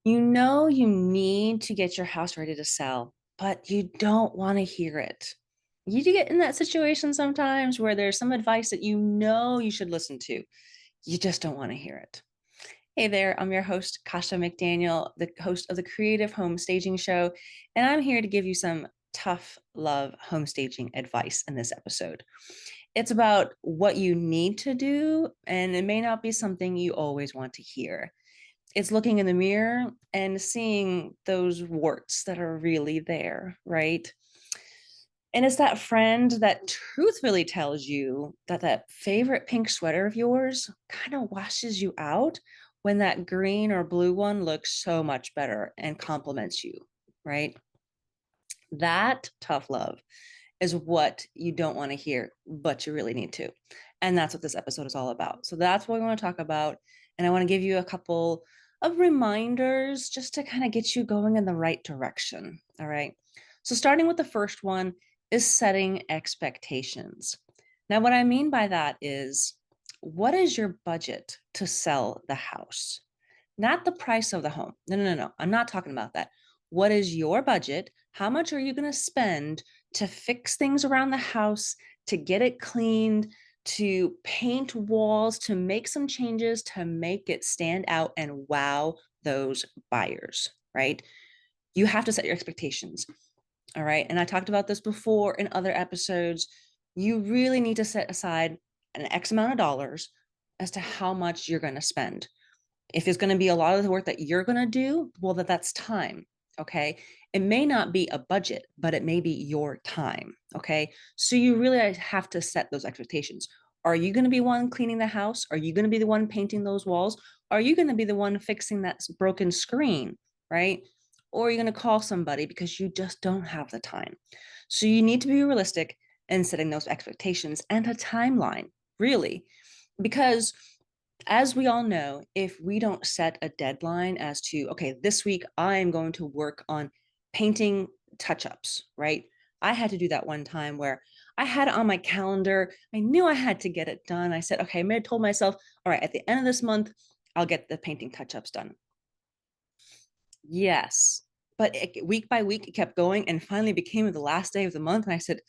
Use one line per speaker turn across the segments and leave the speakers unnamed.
You know you need to get your house ready to sell, but you don't want to hear it. You do get in that situation sometimes where there's some advice that you know you should listen to. You just don't want to hear it. Hey there, I'm your host, Kasia McDaniel, the host of the Creative Home Staging Show, and I'm here to give you some tough love home staging advice in this episode. It's about what you need to do, and it may not be something you always want to hear. It's looking in the mirror and seeing those warts that are really there, right? And it's that friend that truthfully tells you that that favorite pink sweater of yours kind of washes you out when that green or blue one looks so much better and compliments you, right? That tough love is what you don't want to hear, but you really need to. And that's what this episode is all about. So that's what we want to talk about. And I want to give you a couple of reminders just to kind of get you going in the right direction. All right. So starting with the first one is setting expectations. Now, what I mean by that is, what is your budget to sell the house? Not the price of the home. No. I'm not talking about that. What is your budget? How much are you going to spend to fix things around the house, to get it cleaned, to paint walls, to make some changes, to make it stand out and wow those buyers, right? You have to set your expectations. All right. And I talked about this before in other episodes. You really need to set aside an X amount of dollars as to how much you're going to spend. If it's going to be a lot of the work that you're going to do, well, that's time. Okay. It may not be a budget, but it may be your time. Okay. So you really have to set those expectations. Are you going to be one cleaning the house? Are you going to be the one painting those walls? Are you going to be the one fixing that broken screen? Right. Or are you going to call somebody because you just don't have the time? So you need to be realistic in setting those expectations and a timeline, really, because as we all know, if we don't set a deadline as to, okay, this week I'm going to work on painting touch ups, right? I had to do that one time where I had it on my calendar. I knew I had to get it done. I said, okay, I told myself, all right, at the end of this month, I'll get the painting touch ups done. Yes. But week by week, it kept going and finally became the last day of the month. And I said,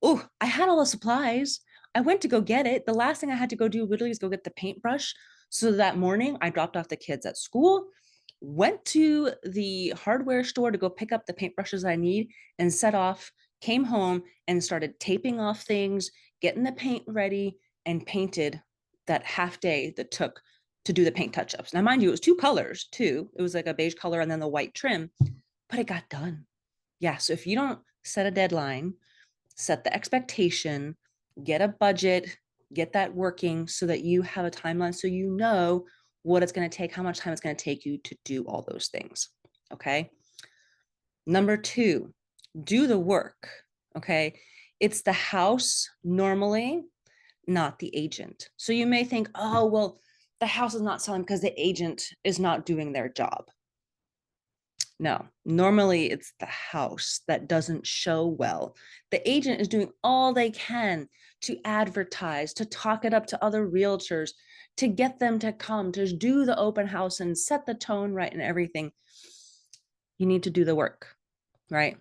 oh, I had all the supplies. I went to go get it. The last thing I had to go do literally is go get the paintbrush. So that morning, I dropped off the kids at school, went to the hardware store to go pick up the paintbrushes I need, and set off, came home and started taping off things, getting the paint ready, and painted that half day that took to do the paint touch-ups. Now, mind you, it was two colors too. It was like a beige color and then the white trim, but it got done. Yeah. So if you don't set a deadline, set the expectation, get a budget, get that working so that you have a timeline so you know what it's going to take, how much time it's going to take you to do all those things. Okay. Number two, do the work. Okay. It's the house normally, not the agent. So you may think, oh, well, the house is not selling because the agent is not doing their job. No, normally it's the house that doesn't show well. The agent is doing all they can to advertise, to talk it up to other realtors, to get them to come, to do the open house and set the tone right and everything. You need to do the work, right?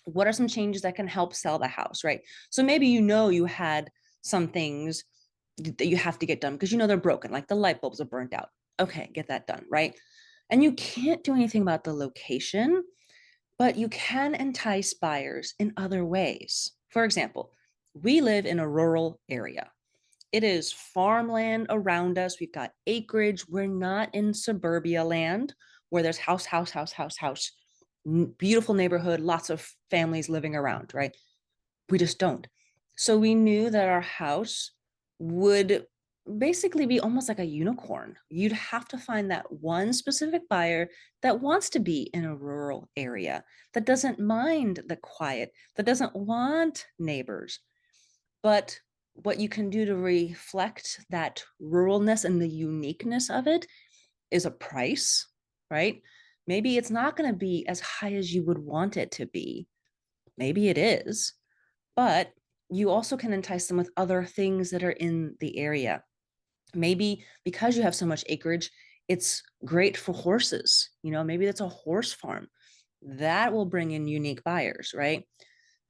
What are some changes that can help sell the house, right? So maybe you had some things that you have to get done because they're broken, like the light bulbs are burnt out. Okay, get that done, right? And you can't do anything about the location, but you can entice buyers in other ways. For example, we live in a rural area. It is farmland around us. We've got acreage. We're not in suburbia land where there's house, beautiful neighborhood, lots of families living around, right? We just don't. So we knew that our house would basically be almost like a unicorn. You'd have to find that one specific buyer that wants to be in a rural area, that doesn't mind the quiet, that doesn't want neighbors. But what you can do to reflect that ruralness and the uniqueness of it is a price, right? Maybe it's not going to be as high as you would want it to be. Maybe it is, but you also can entice them with other things that are in the area. Maybe because you have so much acreage, It's great for horses. Maybe that's a horse farm that will bring in unique buyers, right?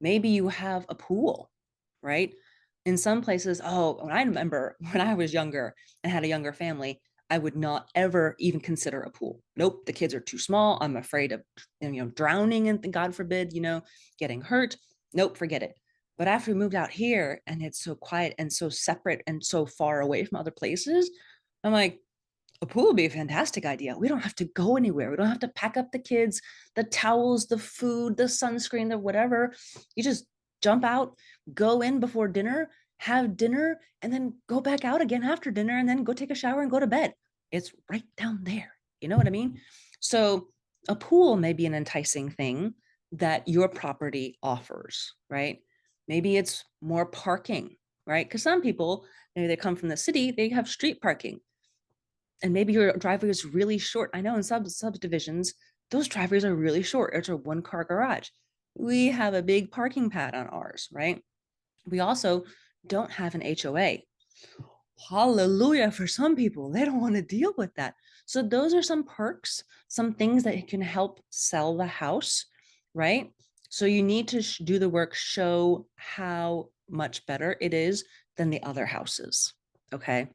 Maybe you have a pool, right? In some places, when I remember when I was younger and had a younger family, I would not ever even consider a pool. Nope, the kids are too small. I'm afraid of, drowning and God forbid, getting hurt. Nope, forget it. But after we moved out here and it's so quiet and so separate and so far away from other places, I'm like, a pool would be a fantastic idea. We don't have to go anywhere. We don't have to pack up the kids, the towels, the food, the sunscreen, the whatever. You just jump out, go in before dinner, have dinner, and then go back out again after dinner, and then go take a shower and go to bed. It's right down there. You know what I mean? So a pool may be an enticing thing that your property offers, right? Maybe it's more parking, right? Because some people, maybe they come from the city, they have street parking, and maybe your driveway is really short. I know in subdivisions, those driveways are really short. It's a 1-car garage. We have a big parking pad on ours, right? We also don't have an HOA. Hallelujah for some people. They don't want to deal with that. So those are some perks, some things that can help sell the house, right? So you need to do the work, show how much better it is than the other houses, okay?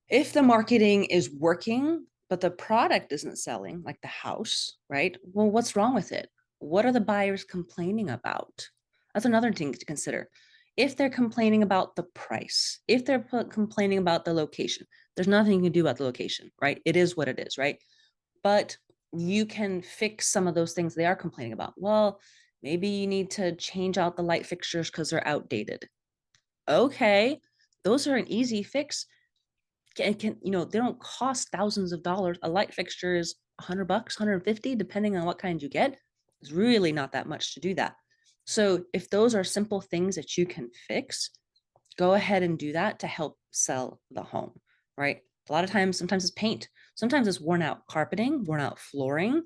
If the marketing is working, but the product isn't selling, like the house, right? Well, what's wrong with it? What are the buyers complaining about? That's another thing to consider. If they're complaining about the price, if they're complaining about the location, there's nothing you can do about the location, right? It is what it is, right? But you can fix some of those things they are complaining about. Well, maybe you need to change out the light fixtures because they're outdated. Okay, those are an easy fix. They don't cost thousands of dollars. A light fixture is $100, 150, depending on what kind you get. It's really not that much to do that. So if those are simple things that you can fix, go ahead and do that to help sell the home, right? A lot of times, sometimes it's paint. Sometimes it's worn out carpeting, worn out flooring.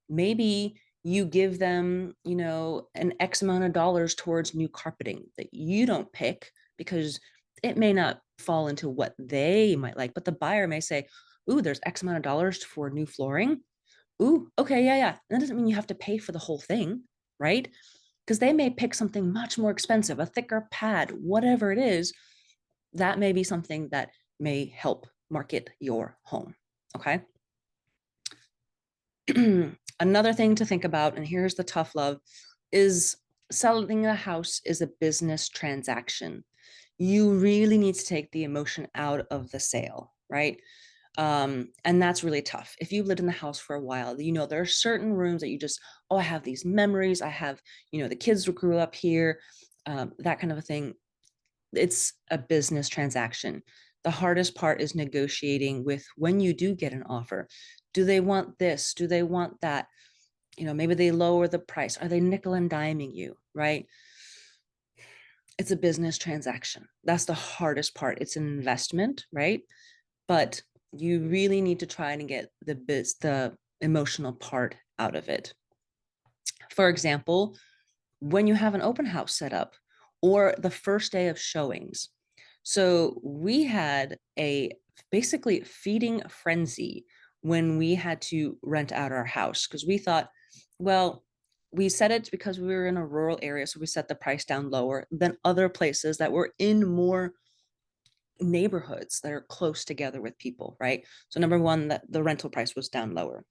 Maybe you give them, an X amount of dollars towards new carpeting that you don't pick because it may not fall into what they might like, but the buyer may say, ooh, there's X amount of dollars for new flooring. Ooh, okay, yeah, yeah. And that doesn't mean you have to pay for the whole thing, right? Because they may pick something much more expensive, a thicker pad, whatever it is. That may be something that may help market your home, okay? Another thing to think about, and here's the tough love, is selling a house is a business transaction. You really need to take the emotion out of the sale, right? And that's really tough. If you've lived in the house for a while, there are certain rooms that you just, I have these memories. I have, the kids grew up here, that kind of a thing. It's a business transaction. The hardest part is negotiating with when you do get an offer. Do they want this? Do they want that? Maybe they lower the price. Are they nickel and diming you, right? It's a business transaction. That's the hardest part. It's an investment, right? But you really need to try and get the emotional part out of it. For example, when you have an open house set up or the first day of showings. So we had a basically feeding frenzy when we had to rent out our house because we thought, well, we set it because we were in a rural area, so we set the price down lower than other places that were in more neighborhoods that are close together with people, right? So number one, that the rental price was down lower.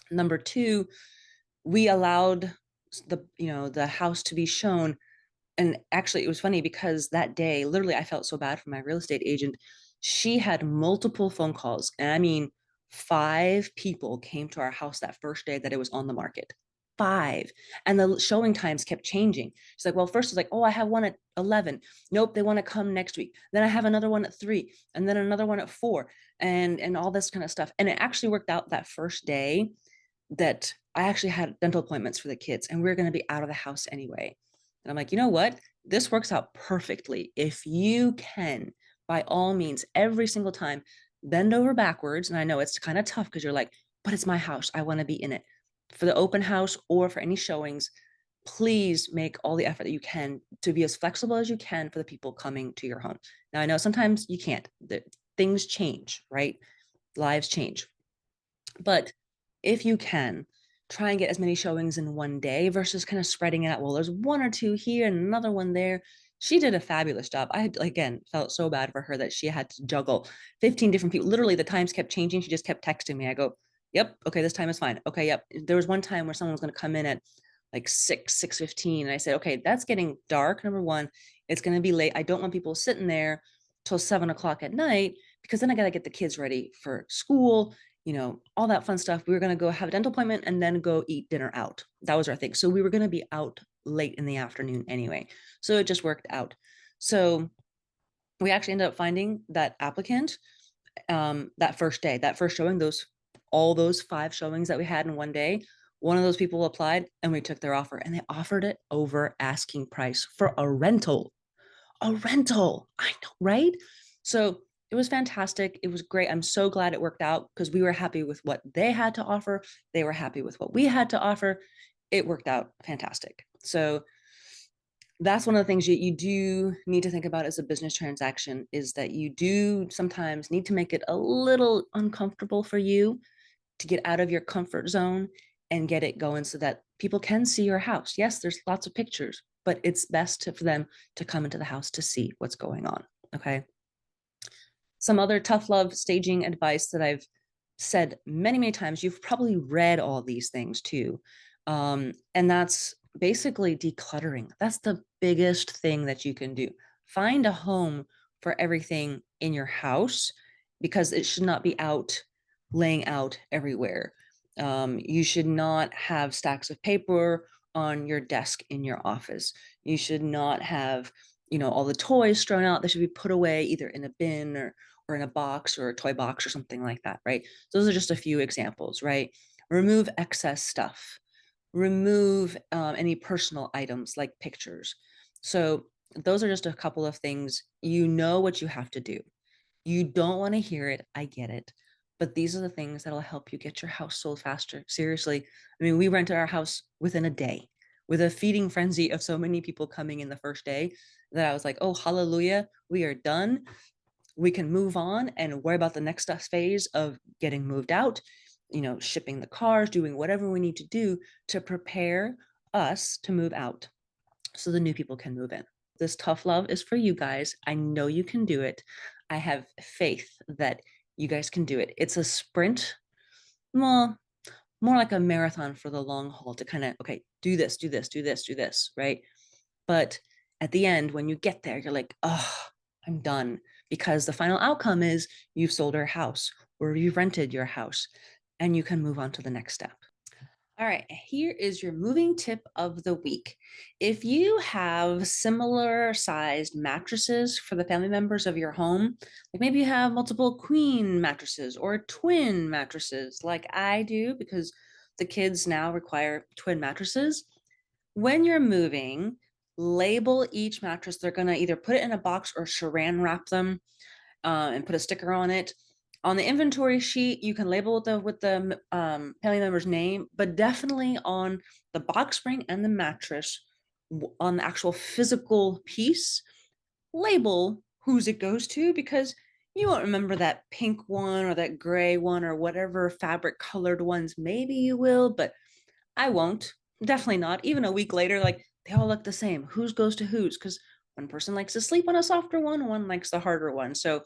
Number two, we allowed the house to be shown. And actually it was funny because that day, literally, I felt so bad for my real estate agent. She had multiple phone calls, and I mean 5 people came to our house that first day that it was on the market. 5. And the showing times kept changing. She's like, well, first it's like, oh, I have one at 11. Nope, they want to come next week. Then I have another one at 3, and then another one at 4, and all this kind of stuff. And it actually worked out that first day that I actually had dental appointments for the kids, and we are going to be out of the house anyway. And I'm like, you know what? This works out perfectly. If you can, by all means, every single time, bend over backwards. And I know it's kind of tough because you're like, but it's my house. I want to be in it. For the open house or for any showings, please make all the effort that you can to be as flexible as you can for the people coming to your home. Now, I know sometimes you can't. things change, right? Lives change. But if you can, try and get as many showings in one day versus kind of spreading it out. Well, there's one or two here and another one there. She did a fabulous job. I, again, felt so bad for her that she had to juggle 15 different people. Literally, the times kept changing. She just kept texting me. I go, yep, okay, this time is fine. Okay, yep. There was one time where someone was going to come in at like 6:15. And I said, okay, that's getting dark. Number one, it's going to be late. I don't want people sitting there till 7 o'clock at night because then I got to get the kids ready for school, all that fun stuff. We were going to go have a dental appointment and then go eat dinner out. That was our thing. So we were going to be out late in the afternoon anyway. So it just worked out. So we actually ended up finding that applicant that first day, that first showing, all those 5 showings that we had in one day. One of those people applied and we took their offer, and they offered it over asking price for a rental. A rental. I know, right? So it was fantastic. It was great. I'm so glad it worked out because we were happy with what they had to offer. They were happy with what we had to offer. It worked out fantastic. So that's one of the things you do need to think about as a business transaction, is that you do sometimes need to make it a little uncomfortable for you to get out of your comfort zone and get it going so that people can see your house. Yes, there's lots of pictures, but it's best for them to come into the house to see what's going on. Okay. Some other tough love staging advice that I've said many, many times. You've probably read all these things too. And that's basically decluttering. That's the biggest thing that you can do. Find a home for everything in your house, because it should not be out laying out everywhere. You should not have stacks of paper on your desk in your office. You should not have, all the toys thrown out. They should be put away either in a bin or in a box or a toy box or something like that, right? So those are just a few examples, right? Remove excess stuff. Remove any personal items like pictures. So those are just a couple of things. You know what you have to do. You don't want to hear it. I get it. But these are the things that'll help you get your house sold faster. Seriously. I mean, we rented our house within a day with a feeding frenzy of so many people coming in the first day that I was like, oh, hallelujah, we are done. We can move on and worry about the next phase of getting moved out, shipping the cars, doing whatever we need to do to prepare us to move out so the new people can move in. This tough love is for you guys. I know you can do it. I have faith that you guys can do it. It's a sprint, well, more like a marathon for the long haul to kind of, okay, do this, do this, do this, do this, right? But at the end, when you get there, you're like, oh, I'm done, because the final outcome is you've sold your house or you've rented your house and you can move on to the next step. All right, here is your moving tip of the week. If you have similar sized mattresses for the family members of your home, like maybe you have multiple queen mattresses or twin mattresses like I do, because the kids now require twin mattresses. When you're moving, label each mattress. They're going to either put it in a box or saran wrap them and put a sticker on it. On the inventory sheet, you can label with the family member's name, but definitely on the box spring and the mattress, on the actual physical piece, label whose it goes to, because you won't remember that pink one or that gray one or whatever fabric colored ones. Maybe you will, but I won't. Definitely not. Even a week later, like, they all look the same. Whose goes to whose? Because one person likes to sleep on a softer one likes the harder one. So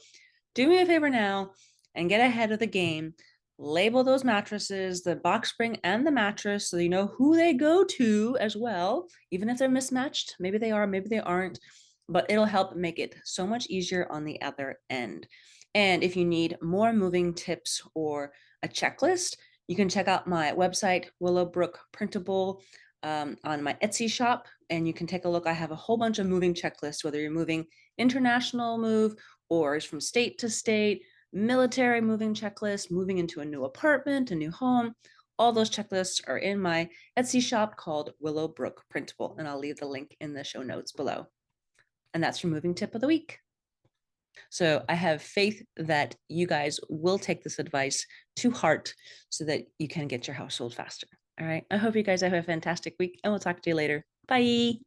do me a favor now and get ahead of the game. Label those mattresses, the box spring and the mattress, so you know who they go to as well, even if they're mismatched. Maybe they are, maybe they aren't, but it'll help make it so much easier on the other end. And if you need more moving tips or a checklist, you can check out my website, Willowbrook Printable, on my Etsy shop, and you can take a look. I have a whole bunch of moving checklists, whether you're moving international move or is from state to state, military moving checklist, moving into a new apartment, a new home. All those checklists are in my Etsy shop called Willowbrook Printable, and I'll leave the link in the show notes below. And that's your moving tip of the week. So I have faith that you guys will take this advice to heart so that you can get your house sold faster. All right. I hope you guys have a fantastic week, and we'll talk to you later. Bye.